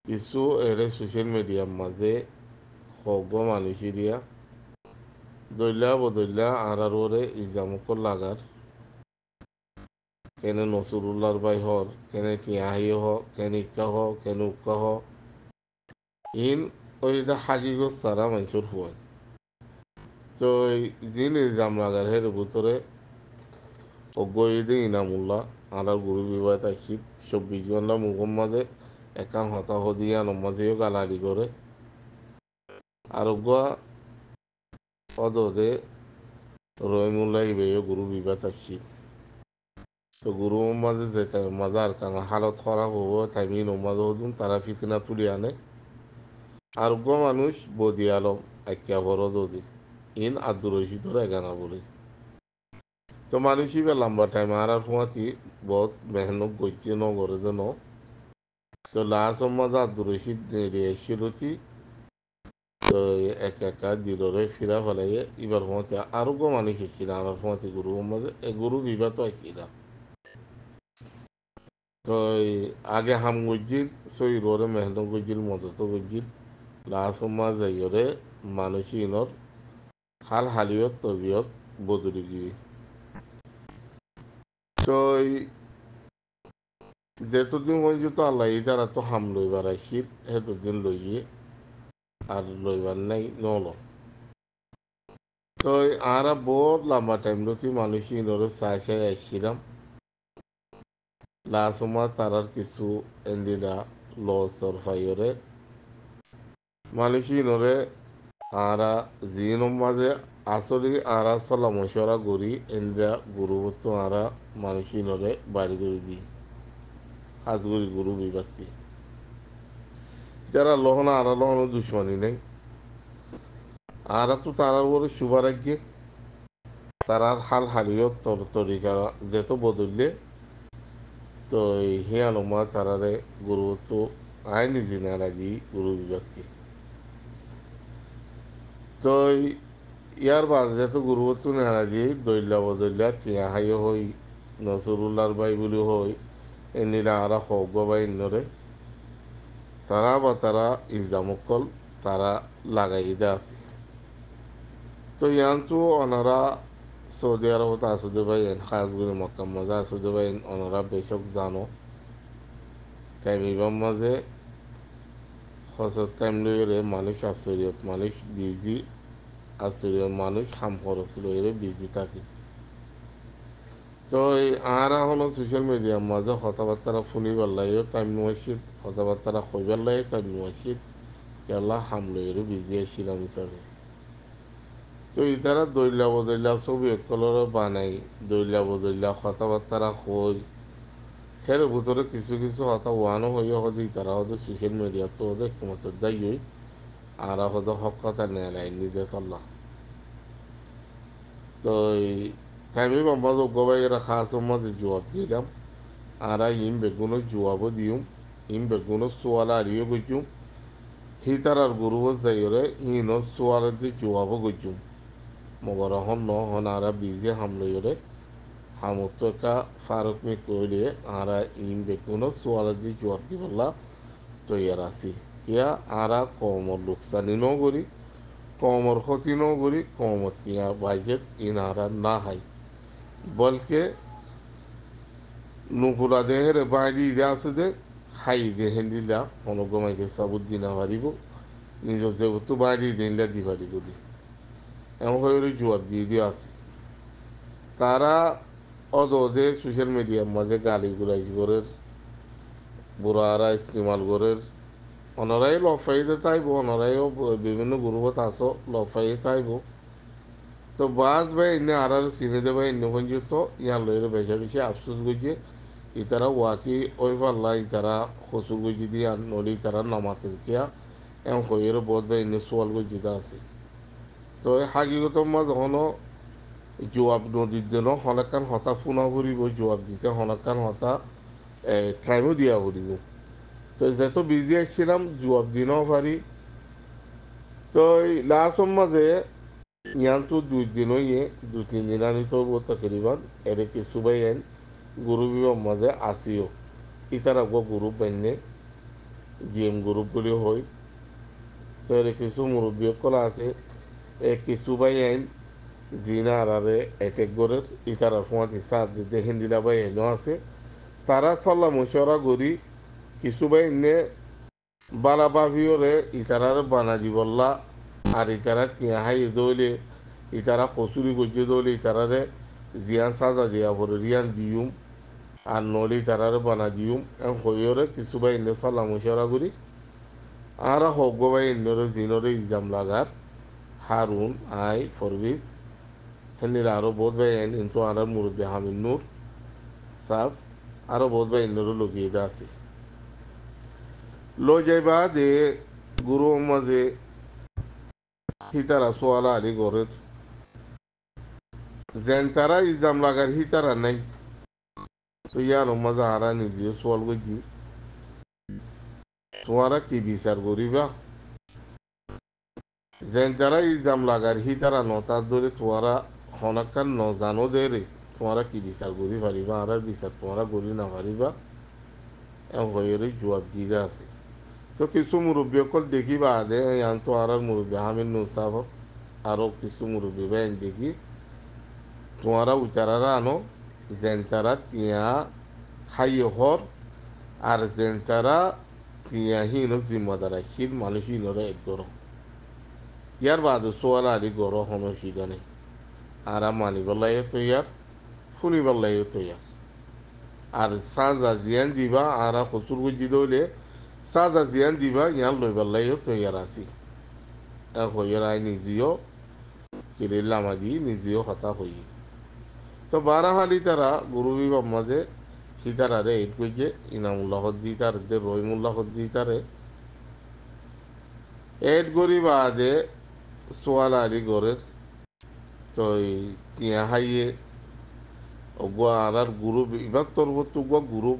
কিছু এর সোশ্যাল মিডিয়ার মাঝে হগ মানুষেরিয়া দৈলা বদৈলা আর ওরে ইজামুকর লাগার কেনে নসরুল্লার বাই হর কেনে টিয়াহি হ কেনে ইক্কা হ কেনে উক্কা হ ইন ওই হাগিগো সারা মানুষের হুয়ায় তো জিন ইলজাম লাগার হের ভিতরে অজ্ঞইদে ইনামুল্লাহ আর গুরু বিবাহ তাইশিদ 24 ঘন্টা মুখর মাঝে একান হতাহ দিয়া নমাজেও গালারি করে আরোগ্য অদদে রহিমুল্লাহ ইবেয় গুরু বিবাহ তাইশিদ তো গুরু মাঝে যেতে মাজার কারণ হালত খারাপ হবো তাইমি নমাজ হদুন তারা ফিতনা তুলি আনে আরোগ্য মানুষ বদি আলম একে বড় দদি ইন আব্দুর রশিদর এগানা বলে তো মানুষই বা লম্বা টাইম আর ফুয়াতি বহুত মেহনত গজ্জে ন করে ন তো লাস্ট মাঝে আব্দুর রশিদ রেশিলতি তো এক একা দিলরে ফিরা ফেলাই এবার ফুয়াতে আরোগ্য মানুষ এসেছিল আর ফুয়াতি গুরু মাঝে এ গুরু বিবাহ তো আসছিল তো আগে হাম গজ্জির সই রোরে মেহনত গজ্জির মদত গজ্জির লাস্ট মাঝে যাইরে মানুষই ইনর হাল হালিয়ত তবিয়ত বদলি গিয়ে তো যেতদিন পর্যন্ত আল্লাহ দ্বারা তো হাম লইবার আইসির সেতদিন লইয়ে আর লইবার নাই নল তো আরা বহুত লম্বা টাইম লতি মানুষই নরে চাই চাই আইসিলাম লাস্ট সময় তারার কিছু এন্দিলা লসর ফাইরে মানুষই নরে আরা জিনম মাঝে আসলে আরা চলা মশরা গড়ি এন্দিরা গুরুবত্ত আরা মানুষই নরে বাড়ি করে দিই হাজগুড়ি গুরু বিবাক্তি যারা লহনা আরা লহনা দুশ্মনী নেই আরা তো তারার বলে শুভারাগ্যে তারার হাল হালিয়ত তরিকা যেত বদললে তো হিয়ানুমা তারারে গুরু তো আইনি জিনারাজি গুরু বিভক্তি তো ইয়ার বাদ যেত গুরুত্ব নারাজি দৈল্লা বদল্লা টিয়া হাই হই নসরুল্লার বাই বলি হই এনিরা আরা হগ বাই নরে তারা বা তারা ইজামকল তারা লাগাই দে আছে তো ইয়ান্তু অনারা সৌদি আরবত আসুদে বাইন খাসগুলি মক্কা মজা আসুদে বাইন অনারা বেশক জানো টাইম ইবাম মাঝে হসত টাইম লইরে মানুষ আশ্চর্যত মানুষ বিজি আশ্চর্য মানুষ হাম খরচ লইরে বিজি থাকে তো এই আর হলো সোশ্যাল মিডিয়ার মাঝে কথাবার্তা শুনিবার লাগে টাইম নোয়াইছিল কথাবার্তা কইবার লাগে টাইম নোয়াইছিল কেলা হাম লইরে বিজি আছিলাম হিসাবে তো ইতারা দৈলা বদৈলা ছবি একলর বানাই দৈলা বদৈলা কথাবার্তা কই হের ভিতরে কিছু কিছু কথা ওয়ানো হইয়া হতে তারা হতে সোশ্যাল মিডিয়া তো ওদের ক্ষমতা দায়ী আর হতে হক কথা নেয় নাই নিজে তল্লা তো টাইমে বাম্বা যোগ্যবাই রাখা আছে মাঝে জবাব দিলাম আর ইম বেগুনো জবাবও দিম ইম বেগুনো সোয়াল আরিও গজুম হি তার আর গরু যাইরে ইনো সোয়াল দি জবাবও গজুম মগর হন ন হন আর বিজে হামলইরে হামুতকা ফারুক মি কইলে আর ইম বেগুনো সোয়াল দি জবাব দিবলা তৈয়ার আছি কিয়া আরা কমর লোকসানি ন করি কমর ক্ষতি ন করি কমর তিয়া বাইজেত ইনারা না হাই বলকে নুকুলা দেহের বাইরে ইদে আছে দে হাই দেহেন দিলা অনুগমাইকে সাবুত দিনা পারিব নিজ যেহেতু বাইরে দিনলা দি পারিব দি এমন হয়ে জবাব দিয়ে দিয়ে আছে তারা অদে সোশ্যাল মিডিয়ার মাঝে গালি গুলাই গরের বুড়ারা ইস্তেমাল গরের অনরাই লফাইতে তাইব অনরাইও বিভিন্ন গ্রুপত আসো লফাই তাইব তো বাস ভাই এনে আর চিনে দেবে এনে পর্যন্ত ইয়ার লইরে বেশা বেশি আফসোস করছে ইতারা ওয়াকি ওই পাল্লা ইতারা খসু গুজি দিয়া নলি তারা নামাতের কিয়া এম কইয়ের বোধ ভাই এনে সোয়াল গুজিটা আছে তো এই হাকিগত মা যখন জবাব নদীর দিন হলাকান হতা ফোনা ফুরিব জবাব দিতে হলাকান হতা টাইমও দিয়া ফুরিব তো যেত বিজি আসছিলাম জবাব দিনও পারি তো এই লাস্ট মাঝে ইয়ান্তু 2 দিন হইয়ে 2-3 দিন আনি তো তকরিবান এর কিছু বাইন গুরু বিবাহ মাঝে আসিও ইতারা গো গুরু বাইনে জিএম গ্রুপগুলি হয়। তো এর কিছু মুরব্বী কলা আছে কিছু বাই আইন জিনা আরারে এটেক গড়ের ইতারা ফুয়াতি সার দিতে হিন্দিলা বাই আইনও আছে। তারা সল্লা মশরা করি কিছু বাই নে বালা বাভিওরে ইতারার বানাজি বললা আর ইতারা তিয়াহাই দৌলে ইতারা কচুরি গজ্জে দৌলে ইতারারে জিয়ান সাজা দিয়া পরে রিয়ান দিউম আর নলি ইতারারে বানা দিউম এম হইরে কিছু বাই নে সল্লা মশরা করি আরা হক বাই ইন্নরে জিনরে ইজাম লাগার হারুন আই ফরবিস হেনিরা আরো বহুত বাই আইন কিন্তু আর মুরব্বী হামিদ নূর সাফ আরো বহুত বাই ইন্নরে লগিয়ে আছে লো যাইবা যে গুরু মাঝে হিতারা সোয়ালা আলী গড়ের যেন তারা ইজাম লাগার হিতারা নাই তো ইয়ার মাঝে হারা নিজে সোয়াল গজি তোমারা কি বিচার করিবা যেন তারা ইজাম লাগার হিতারা নতার ধরে তোমারা খনাকান নজানো দেরে তোমারা কি বিচার করি পারিবা আর বিচার তোমরা করি না পারিবা এম হয়ে জবাব দিয়ে আছে তো কিছু মুরব্বী অকল দেখিবা দে ইয়ান তো আর মুরব্বী হামিদ নুসাফ আরো কিছু মুরব্বী বাইন দেখি তোমারা উচারারা আনো যেন তারা তিয়া হাই হর আর যেন তারা তিয়া হিনো জিম্মাদার আসিল মানুষ হিনরা এক গর ইয়ার বাদে সোয়াল আলি গর হন সিদানে আর মানিবাল্লাই তৈয়ার ফুনিবাল্লাই তৈয়ার আর সাজা জিয়ান দিবা আর কচুর গুজি দইলে সাজা জিয়ান দিবা ইয়ান লইবাল্লাই তৈয়ার আছি হইয়ার আই নিজেও কিরিল লামা দি নিজেও হতা হই তো বারাহালি তারা গুরু বিবাহ মাঝে হিতারারে এইট কইছে ইনামুল্লাহ হদ্দিতার দে রহিমুল্লাহ হদ্দিতারে এড গরি বাদে সোয়াল আলী গড়ের তো তিয়া হাইয়ে অগুয়া আর গ্রুপ ইবাক তরবত গ্রুপ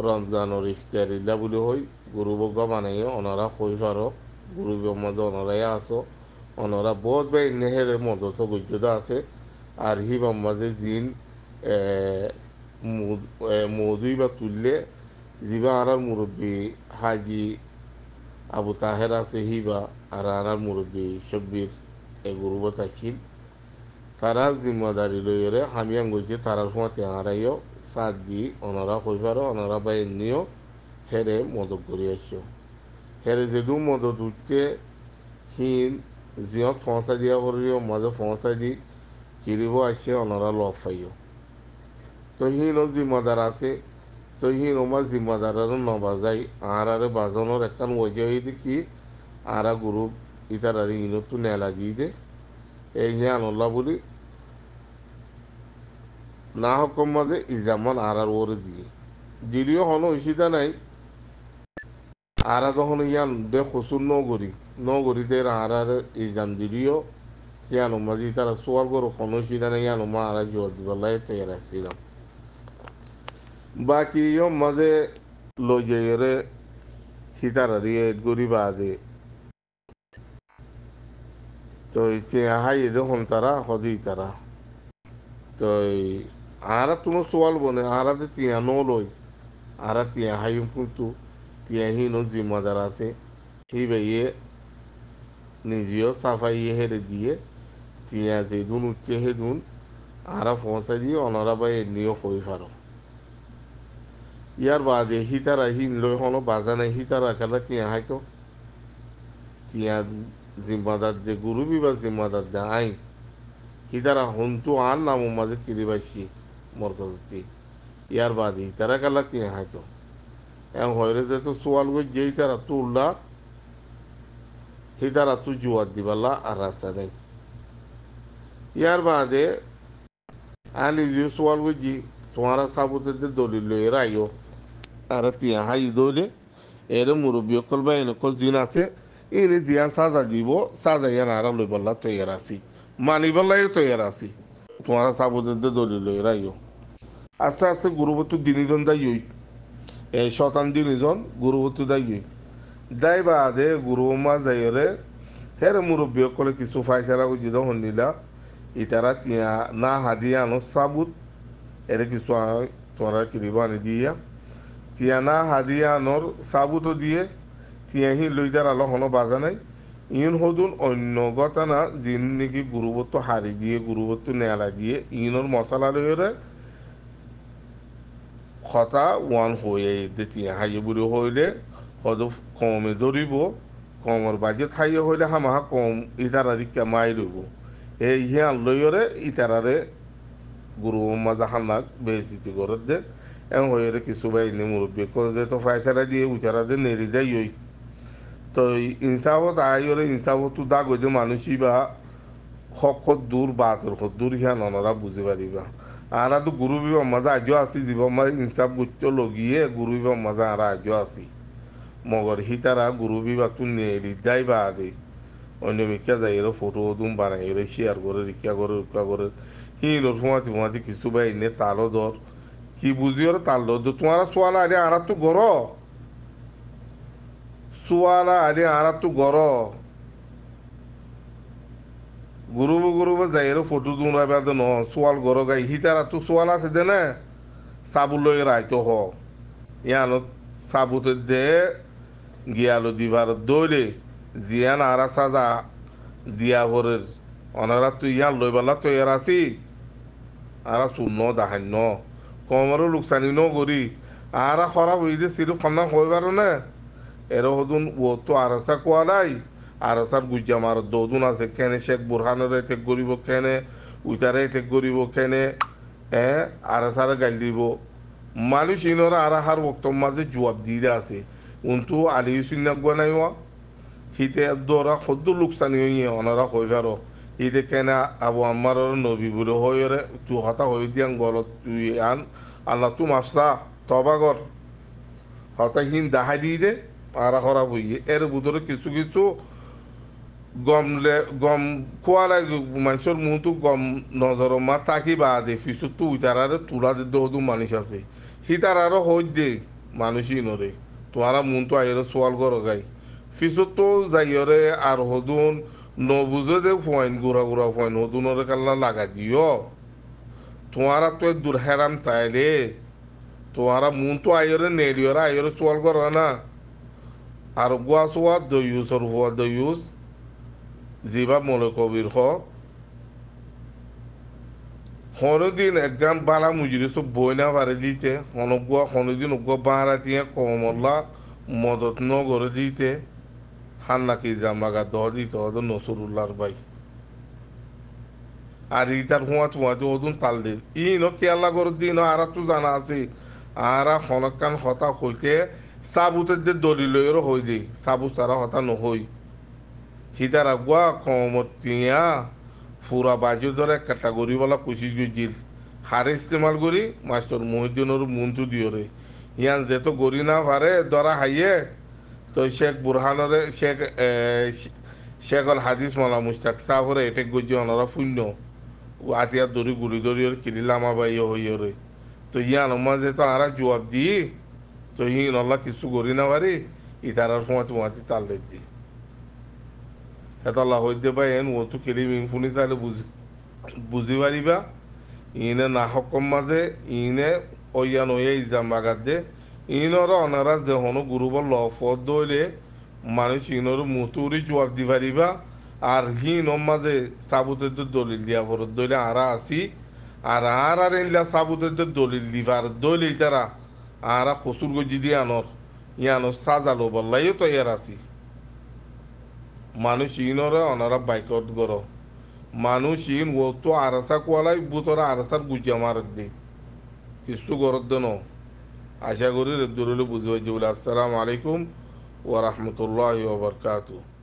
রমজানের ইফতারিল্লা বলে হই গুরু বগা বানাইয়ে ওনারা কই পারো গুরু মাঝে ওনারাই আসো ওনারা বহুত বাই নেহের মদত গজ্জতা আছে আর হি মাঝে জিন মৌদুই বা তুললে জিবা আর মুরব্বী হাজি আবু তাহের আছে হিবা আর মুরব্বী শব্বির এ গুরুবত আছিল তারা জিম্মাদারি লইরে হামিয়াং গইছে তারার সময় হারাইও সাত দি ওনারা কইবার ওনারা বাই নিও হেরে মদত করি আসিও হেরে যেদু মদত উঠছে হিন জিয়ত ফসা দিয়া করিও মাঝে ফসা দি কিরিব আসে ওনারা লফ পাইও তো হিনও জিম্মাদার আছে তো হিন ওমা জিম্মাদারের নবাজাই আর বাজনের একখান ওজে হইতে কি আরা গ্রুপ ইতার আর ইনতো নেলা দিয়ে দে এই আনল্লা বলি না হকম মাঝে ইজামান আর ওরে দিয়ে দিলিও হন ঐশিদা নাই আরা যখন ইয়ান দে খসুর নগরী দে আর ইজাম দিলিও ইয়ান মাঝে তারা সোয়াল করো কোন ঐশিদা নাই ইয়ান মা আর জোর দিবাল্লাই তৈরি আসছিলাম বাকি ইয়ম মাঝে লই যাইরে হিতারারি এড গরি বাদে তো হাই দেখুন তারা হদি তারা তো আর তুমি সোয়াল বনে আরাতে তিয়া নো লই আর তিয়া হাই কিন্তু তিয়া হি নো জিম্মাদার আছে হি ভাইয়ে নিজেও সাফাই হেরে দিয়ে তিয়া যেদুন উঠছে হেদুন আরা পৌঁছা দিয়ে অনারা বাই নিয়েও কই পারো ইয়ার বাদে হিতারা হিন লই হলো বাজানে হিতারা খেলা তিয়া হাইতো তিয়া জিম্মাদার দে গুরু বিবা জিম্মাদার দে আই হিতারা হন্তু আর নাম মাঝে কিরিবাইছি মরকজতি ইয়ার বাদে হিতারা খেলা তিয়া হাইতো এখন হয়রে যেহেতু সোয়াল গই যেই তারা তুললা হিতারা তু জুয়ার দিবাল্লা আর রাস্তা নেই ইয়ার বাদে আনি যে সোয়াল গই জি তোমারা সাবুতের দলিল এর আইও আর তিয়া হাই দলে এর মুরব্বী অকল বা এনকল জিন আছে ইনি জিয়ান সাজা দিব সাজা ইয়ান আর লই বললা তৈয়ার আছি মানি বললাই তৈয়ার আছি তোমারা সাবুতের দলিল এর আইও আস্তে আস্তে গুরুবতু দিনিজন যাই এই শতান দিনিজন গুরুবতু যাই যাই বাদে গুরু মা যাইরে হের মুরব্বী অকলে কিছু ফাইসারা উজিদ হন্দিলা ইতারা তিয়া না হাদিয়া আনো সাবুত এর কিছু তোমরা কিরিব আনি দিয়া তিয়ানা হাদিয়ানোর সাবুতো দিয়ে তিয়াহি লইদার আলো হনো বাজা নাই ইন হদুন অন্য গতানা জিন নাকি গুরুবত্ব হারি দিয়ে গুরুবত্ব নেলা দিয়ে ইনর মশলা লইরে কথা ওয়ান হয়ে তিয়া হাইয়ে বুড়ি হইলে হদ কমে ধরিব কমর বাজে থাইয়ে হইলে হামাহা কম ইতারা দিকা মাই লইব এই হিয়ান লইরে ইতারারে গুরু মাজা হান্নাক বেজিতি করে দে এমন হয়ে কিছু বাইনি মুরব্বী করে দে তো ফাইসারা দিয়ে উচারা দে নেড়ি দেয় ওই তো ইনসাফত আইরে ইনসাফত দা গইতে মানুষই বা দূর বাতের দূর হিয়ান অনরা বুঝি পারিবা আরা তো গুরু বিবা মজা আজও আছি জীব মাই ইনসাফ গুচ্ছ লগিয়ে গুরু বিবা মজা আরা আজও আছি মগর হিতারা গুরু বিবা তু নেড়ি দেয় বা আদে অন্য মিকা যাই এর ফটো তুম বানাই এর শেয়ার করে রিক্কা করে হিনোর ফুমাতি কিছু বাই নে তালও ধর কি বুঝি ওর তাল ধর তোমার সোয়ালা আরে আরা তো গর সোয়ালা আরে আরা তো গর গুরুব যাই এর ফটো তুম রাবে ন সোয়াল গর গাই হিতারা তো সোয়াল আছে দে না সাবু লই রাইতো হ ইয়ানো সাবুতে দে গিয়ালো দিবার দৌলে জিয়ান আরা সাজা দিয়া ভরের অনারা তুই ইয়ান লইবালা তো এর আসি আরা শূন্য দাহান্য কমরও লোকসানি ন করি আরা খরাপ হয়ে যে সিরু খান্না হয়ে পারো না এর হদুন ও তো আরসা কোয়ালাই আরসার গুজ্জা মার দৌদুন আছে কেনে শেখ বুরহানের এটেক করিব কেনে উইতারে এটেক করিব কেনে আরসারে গাইল দিব মানুষ ইনরা আরাহার বক্তব্য মাঝে জবাব দিয়ে আছে উন্তু আলি হুসিন নাই হিতে দোরা খদ্দ লোকসানি হইয়ে অনারা হয়ে পারো হিতে কেনা আবু আমার নবী বলে হয়ে তুই হতা হয়ে দিয়ান গলত তুই আন আল্লাহ তু মাফসা তবাগর হতা হিন দাহাই দিয়ে দে আরা খারাপ হইয়ে এর ভিতরে কিছু কিছু গম খোয়ালাই মানুষের মুহূর্ত গম নজর মা তাকি বা দে ফিসু তু উইতারারে তুলা দে দৌদু মানুষ আছে হিতার আরো হই দে মানুষই নরে তোমারা মন তো আইরে সোয়াল করো গাই ফিসু তো যাইরে আর হদুন নবুঝে দে ফয়েন গুড়া ফয়েন হদুনরে কাল্লা লাগা দিও তোমারা তো দূর হেরাম তাইলে তোমারা মন তো আইরে নেলিওরা আইরে সোয়াল করো না আর গোয়া সোয়া দইউস আর হুয়া দইউস জিবা মনে কবির হ হনদিন একগাম বালা মুজুরি সব বই না পারে দিতে হনগুয়া হনদিন উগ্র বাহারা দিয়ে কমল্লা মদত ন করে দিতে হান্নাকি জামাগা দহ দিতে হতো নসরুল্লাহর ভাই আর ইটার হুঁয়াতে ওদুন তাল দিল ই ন কেয়ালা করে দিন আর তো জানা আছে আর হনকান হতা হইতে সাবুতের যে দলিল হই দি সাবু সারা হতা নহই হিতার আগুয়া কমতিয়া ফুরা বাজু ধরে ক্যাটাগরি বলা কুচিস গিল হারে ইস্তেমাল করি মাস্টার মহিউদ্দিনের মন্ত্র দিয়রে ইয়ান যেত গড়ি না পারে ধরা হাইয়ে তো শেখ বুরহানরে শেখ অল হাদিস মালা মুস্তাক সাহরে এটেক গজি অনরা শূন্য আতিয়া দড়ি গুড়ি দড়ি কিলি লামা বাই হইয়রে তো ইয়ান মাঝে তো আরা জবাব দি তো হি নল্লা কিছু গড়ি না পারি ইতারার সময় তোমার তাল দি হেতাল্লা হইতে পাই এন ও তো কেলি শুনি চাইলে বুঝি পারিবা ইনে নাহকম মাঝে ইনে ওয়ান ওয়ে ইজাম বাগাত দে ইনর অনারা যে হনো গুরুবর লফত দইলে মানুষ ইনর মুতুরি জবাব দি পারিবা আর হিন মাঝে সাবুতের দলিল দিয়া ভরত দইলে আরা আসি আর ইল্লা সাবুতের দলিল দিবার দইলে তারা আরা খসুর গজি দিয়ে আনর ইয়ানর সাজালো বললাইও তো ইয়ার আসি মানুষ ইনরে অনারা বাইকত গর মানুষ ইন ও তো আরসা কোয়ালাই বুতরা আরসার গুজিয়া মারত দি কিছু গরত দেন আশা করি রেদ্দুরলে বুঝতে পারছি বলে আসসালামু আলাইকুম ওয়া রাহমাতুল্লাহি ওয়া বারাকাতুহু